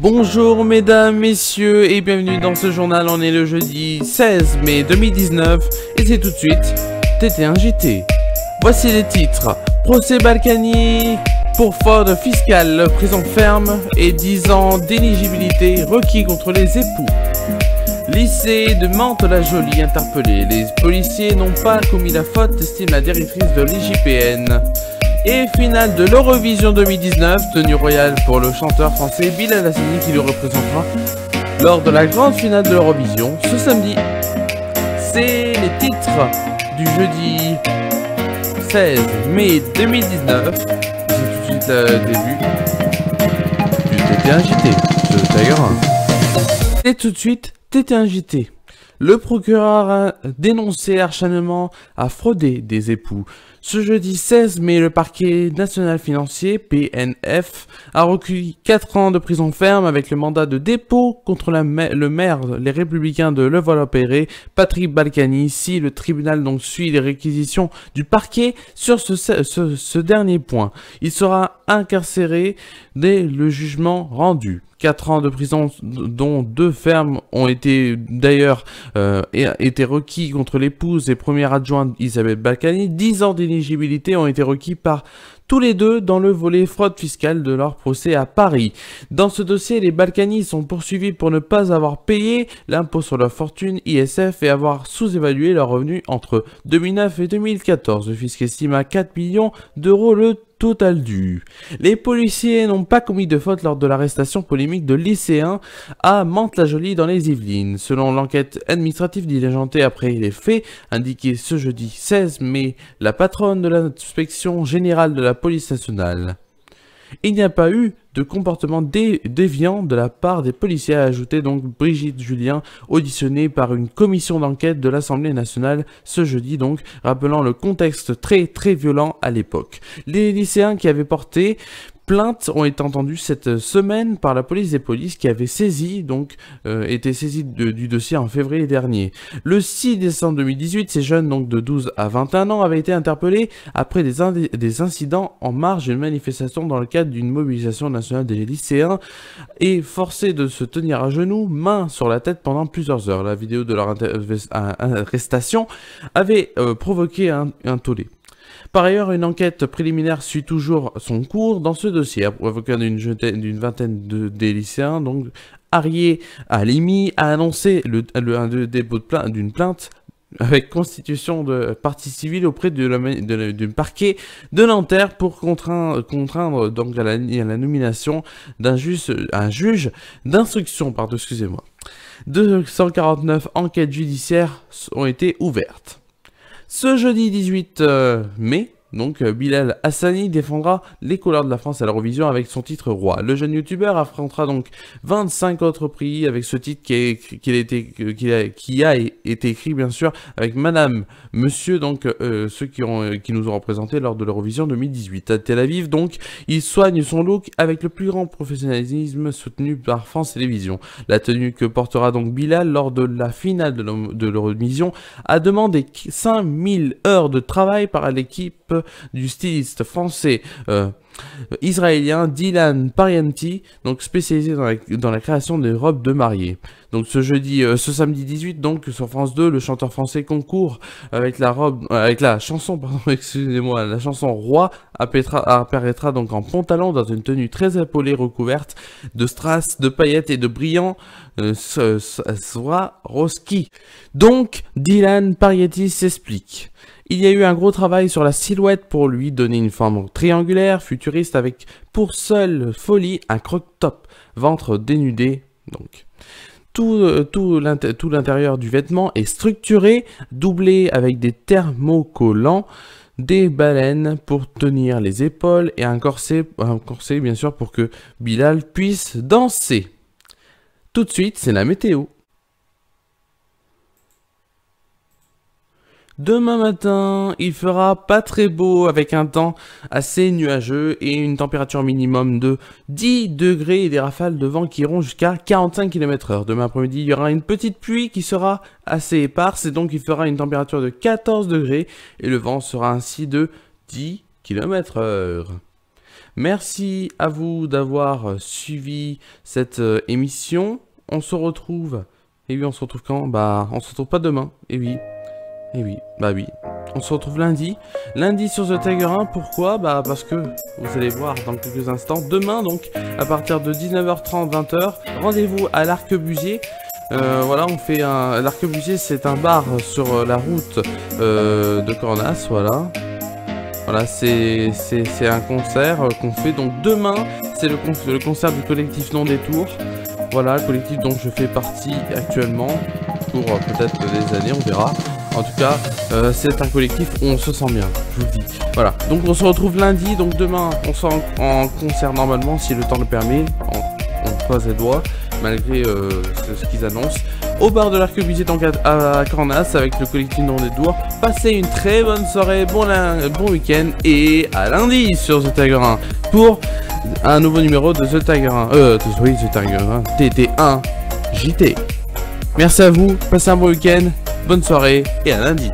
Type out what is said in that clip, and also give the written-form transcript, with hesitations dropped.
Bonjour mesdames, messieurs et bienvenue dans ce journal. On est le jeudi 16 mai 2019 et c'est tout de suite TT1 JT. Voici les titres. Procès Balkany pour fraude fiscale, prison ferme et 10 ans d'éligibilité requis contre les époux. Lycée de Mantes-la-Jolie interpellé. Les policiers n'ont pas commis la faute, estime la directrice de l'IGPN. Et finale de l'Eurovision 2019, tenue royale pour le chanteur français Bilal Hassani qui le représentera lors de la grande finale de l'Eurovision ce samedi. C'est les titres du jeudi 16 mai 2019. C'est tout de suite le début du TT1 JT de Tiger 1. Et tout de suite TT1 JT. Le procureur a dénoncé acharnement à frauder des époux. Ce jeudi 16 mai, le parquet national financier, PNF, a recueilli 4 ans de prison ferme avec le mandat de dépôt contre le maire, les Républicains de Levallois-Perret, Patrick Balkany, si le tribunal donc suit les réquisitions du parquet sur ce dernier point. Il sera incarcéré dès le jugement rendu. 4 ans de prison dont 2 fermes ont été d'ailleurs été requis contre l'épouse et première adjointe Isabelle Balkany. 10 ans d'éligibilité ont été requis par tous les deux dans le volet fraude fiscale de leur procès à Paris. Dans ce dossier, les Balkany sont poursuivis pour ne pas avoir payé l'impôt sur leur fortune ISF et avoir sous-évalué leurs revenus entre 2009 et 2014. Le fisc estime à 4 millions d'euros le total dû. Les policiers n'ont pas commis de faute lors de l'arrestation polémique de lycéens à Mantes-la-Jolie dans les Yvelines. Selon l'enquête administrative diligentée après les faits, indiquée ce jeudi 16 mai, la patronne de l'inspection générale de la police nationale. Il n'y a pas eu de comportement déviant de la part des policiers, a ajouté donc Brigitte Julien, auditionnée par une commission d'enquête de l'Assemblée nationale ce jeudi donc, rappelant le contexte très violent à l'époque. Les lycéens qui avaient porté plaintes ont été entendues cette semaine par la police des polices qui avait saisi, été saisie du dossier en février dernier. Le 6 décembre 2018, ces jeunes donc de 12 à 21 ans avaient été interpellés après des incidents en marge d'une manifestation dans le cadre d'une mobilisation nationale des lycéens et forcés de se tenir à genoux, main sur la tête pendant plusieurs heures. La vidéo de leur arrestation avait provoqué un tollé. Par ailleurs, une enquête préliminaire suit toujours son cours dans ce dossier. Avocat d'une vingtaine des lycéens, donc Arié Alimi a annoncé le dépôt d'une plainte avec constitution de partie civile auprès du parquet de Nanterre pour contraindre donc à la nomination d'un juge d'instruction. 249 enquêtes judiciaires ont été ouvertes. Ce jeudi 18 mai, donc Bilal Hassani défendra les couleurs de la France à l'Eurovision avec son titre Roi. Le jeune youtubeur affrontera donc 25 autres prix avec ce titre qui a été écrit bien sûr avec Madame, Monsieur, donc ceux qui nous ont représentés lors de l'Eurovision 2018. À Tel Aviv donc, il soigne son look avec le plus grand professionnalisme soutenu par France Télévisions. La tenue que portera donc Bilal lors de la finale de l'Eurovision a demandé 5000 heures de travail par l'équipe du styliste français israélien Dylan Parianti, donc spécialisé dans la création des robes de mariée. Donc ce samedi 18 donc sur France 2, le chanteur français concourt avec la chanson Roi apparaîtra donc en pantalon dans une tenue très épaulée recouverte de strass, de paillettes et de brillants Swarovski. Donc Dylan Parianti s'explique. Il y a eu un gros travail sur la silhouette pour lui donner une forme triangulaire, futuriste, avec pour seule folie un croc-top, ventre dénudé. Donc, tout l'intérieur du vêtement est structuré, doublé avec des thermocollants, des baleines pour tenir les épaules et un corset bien sûr pour que Bilal puisse danser. Tout de suite, c'est la météo. Demain matin, il fera pas très beau avec un temps assez nuageux et une température minimum de 10 degrés et des rafales de vent qui iront jusqu'à 45 km/h. Demain après-midi, il y aura une petite pluie qui sera assez éparse et donc il fera une température de 14 degrés et le vent sera ainsi de 10 km/h. Merci à vous d'avoir suivi cette émission. On se retrouve... Et oui, on se retrouve quand? Bah, on se retrouve pas demain. Et oui. Et oui, bah oui. On se retrouve lundi. Lundi sur The Tiger 1. Pourquoi? Bah parce que, vous allez voir dans quelques instants, demain donc, à partir de 19h30, 20h, rendez-vous à l'Arquebusier. Voilà, on fait un... L'Arquebusier, c'est un bar sur la route de Cornas, voilà. Voilà, c'est un concert qu'on fait. Donc demain, c'est le concert du collectif Non Détour. Voilà, collectif dont je fais partie actuellement. Pour peut-être des années, on verra. En tout cas, c'est un collectif où on se sent bien, je vous le dis. Voilà, donc on se retrouve lundi. Donc demain, on sera en concert normalement, si le temps le permet. On croise les doigts, malgré ce qu'ils annoncent. Au bar de l'Arquebusier, donc à Cornas, avec le collectif Non Détour. Passez une très bonne soirée, bon week-end, et à lundi sur The Tiger 1 pour un nouveau numéro de The Tiger 1. Oui, The Tiger 1, TT1 JT. Merci à vous, passez un bon week-end, bonne soirée, et à lundi.